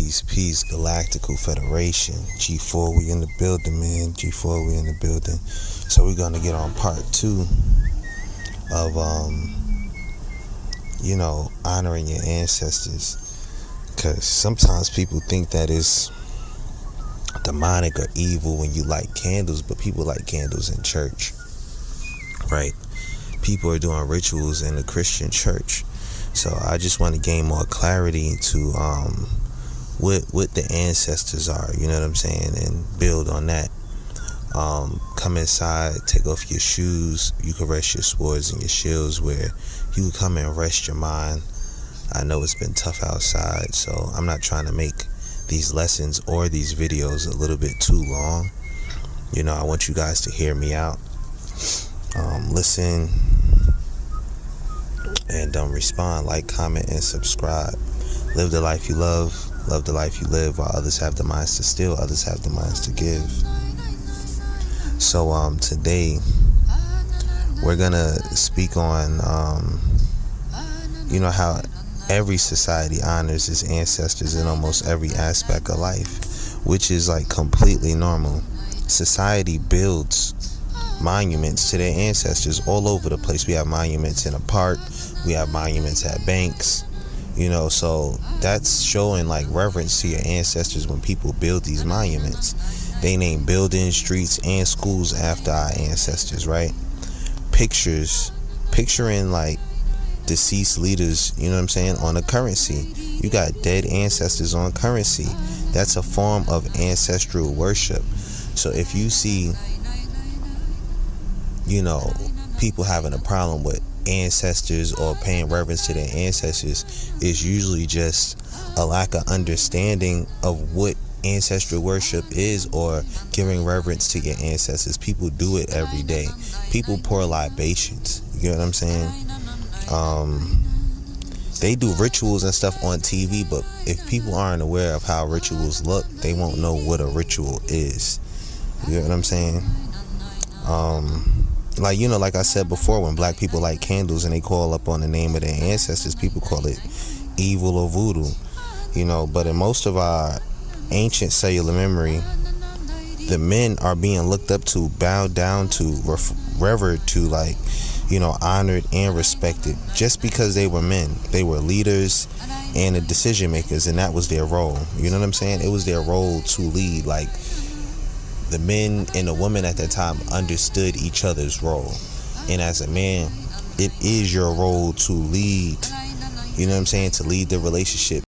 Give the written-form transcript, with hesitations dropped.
Peace, Galactical Federation. G4, we in the building, man. G4, we in the building. So we're gonna get on part 2 of, honoring your ancestors. Because sometimes people think that it's demonic or evil when you light candles, but people light candles in church, right? People are doing rituals in the Christian church. So I just want to gain more clarity to what the ancestors are, you know what I'm saying, and build on that. Come inside, take off your shoes. You can rest your swords and your shields where you can come and rest your mind. I know it's been tough outside, so I'm not trying to make these lessons or these videos a little bit too long. I want you guys to hear me out, listen, and respond, like, comment, and subscribe. Live the life you love the life you live, while others have the minds to steal, others have the minds to give. So today we're gonna speak on how every society honors its ancestors in almost every aspect of life, which is like completely normal. Society builds monuments to their ancestors all over the place. We have monuments in a park, we have monuments at banks, so that's showing like reverence to your ancestors. When people build these monuments, they name buildings, streets, and schools after our ancestors, right? Picturing like deceased leaders, on a currency. You got dead ancestors on currency. That's a form of ancestral worship. So if you see people having a problem with ancestors or paying reverence to their ancestors, is usually just a lack of understanding of what ancestral worship is, or giving reverence to your ancestors. People do it every day. People pour libations, you know what I'm saying? They do rituals and stuff on TV, but if people aren't aware of how rituals look, they won't know what a ritual is. You know what I'm saying? Like I said before, when black people light candles and they call up on the name of their ancestors, people call it evil or voodoo, but in most of our ancient cellular memory, the men are being looked up to, bowed down to, revered to, honored and respected, just because they were men. They were leaders and the decision makers, and that was their role. You know what I'm saying? It was their role to lead. Like, the men and the women at that time understood each other's role. And as a man, it is your role to lead, to lead the relationship.